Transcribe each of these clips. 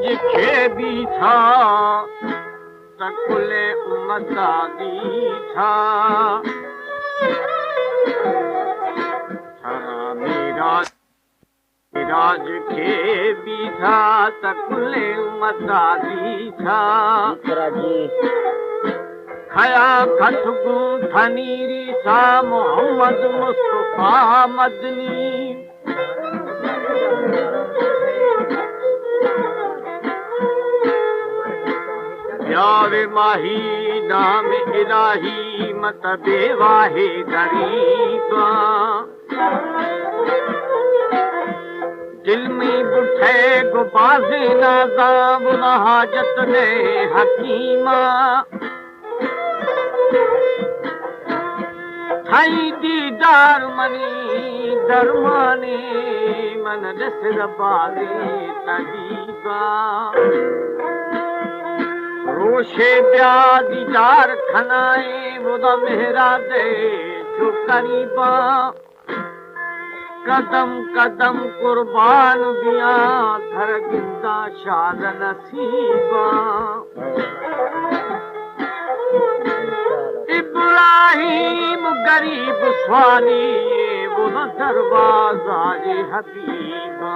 जिखे भी था तकुले उमदादी था छरा मिराज के भी था तकुले उमदादी था खया खटगू थनीरी सा मोहम्मद मुस्तफा मदनी प्यार माही नाम इलाही मत बेवाहे गरीबा दिल में बुठे गुबाजे नाज़ाब न हाजत ने हकीमा थाई दीदार मनी दरमाने मन दसर बारे तबीबा रोशे ब्या दीदार खनाए मुदा मेहरा दे जो करीबा कदम कदम कुर्बान बिया धर गिंदा शाद नसीबा इब्राहिम गरीब स्वाली वो न दरवाजा ये हबीबा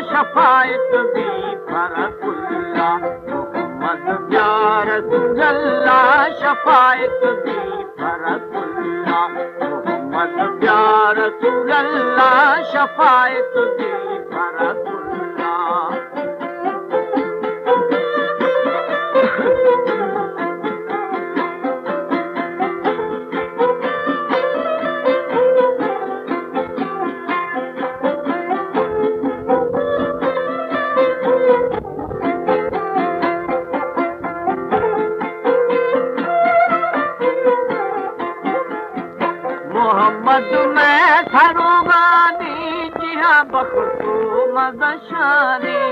शफायत भी फरकुल्ला मोहम्मद या रसूल अल्लाह शफायत भी फरकुल्ला मोहम्मद या रसूल अल्लाह शफायत भी फरकुल्ला मोहम्मद में सरोगानी जिहा बख्तू मदशानी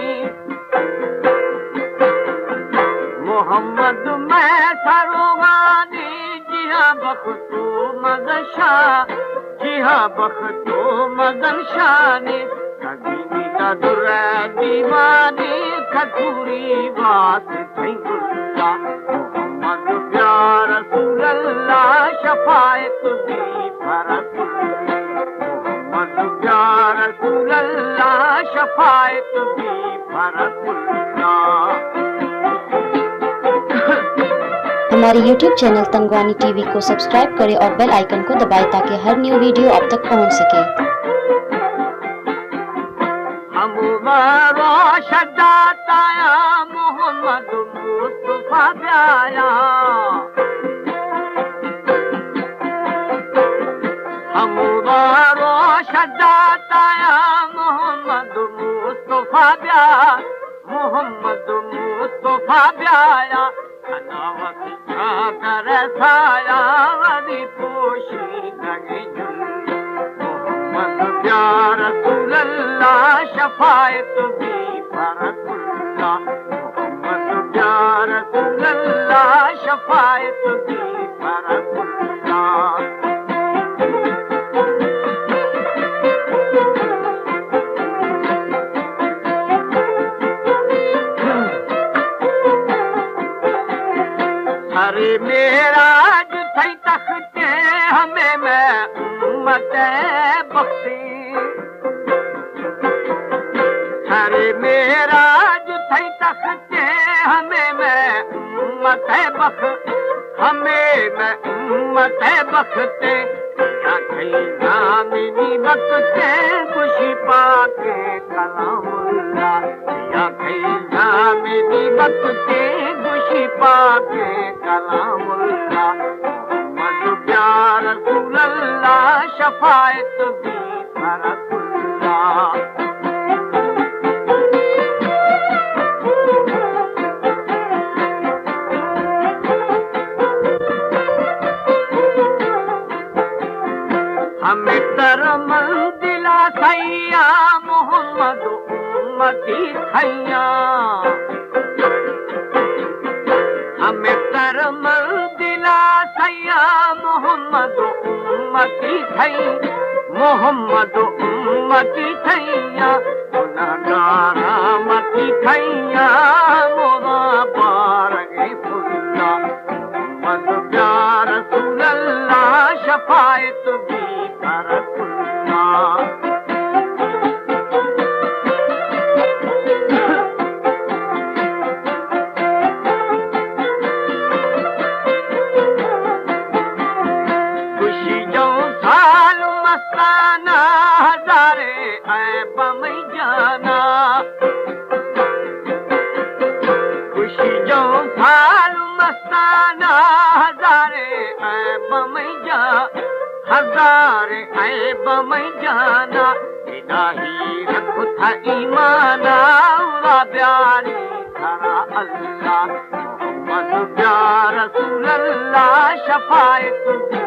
मोहम्मद में सरोगानी जिहा बख्तू मदशा जिहा बख्तू मदशानी कभी न दुर दीवानी खटूरी बात थी गुल्ला मोहम्मद प्यार रसूल अल्लाह शफायत भी मोहम्मद या रसूल अल्लाह शफायत भी फरकुल्ला। हमारे YouTube चैनल तंगवानी टीवी को सब्सक्राइब करें और बेल आइकन को दबाएं ताकि हर न्यू वीडियो आप तक पहुंच सके। हम रोशदाताया मोहम्मद मुस्तफा प्याया हम रोशदाताया मोहम्मद मुस्तफा प्याया मोहम्मद मुस्तफा प्याया खनावत चादर साया वदी पोशी लगे मोहम्मद या रसूल अल्लाह शफायत भी फरकुल्ला मोहम्मद या रसूल अल्लाह शफायत भी फरकुल्ला। अरे मेरा जो थई तख्ते हमें मैं उम्मत बख्शी अरे मेरा जो थई तख्ते हमें मैं उम्मत बख्श हमें मैं उम्मत बख्ते क्या थई जामिनी बख्ते खुशी पाके कलामुल्ला या थई जामिनी बख्ते खुशी पाके कलामुल्ला मोहम्मद या रसूल अल्लाह शफायत भी फरकुल्ला। की खैया हमें तर मंजिला सैया मोहम्मद उम्मती थई मोहम्मद उम्मती थैया गुनहगारा मती थैया मोरा बारगे फुल्ला मोहम्मद या रसूल अल्लाह शफायत भी कर फुल्ला खुशी जो साल मस्ताना हजारे ऐब में जाना खुशी जो साल मस्ताना हजारे ऐब में जा हजारे ऐब में जाना इलाही रख था ईमाना उरा प्यारी खरा अल्लाह मोहम्मद या रसूल अल्लाह शफायत दी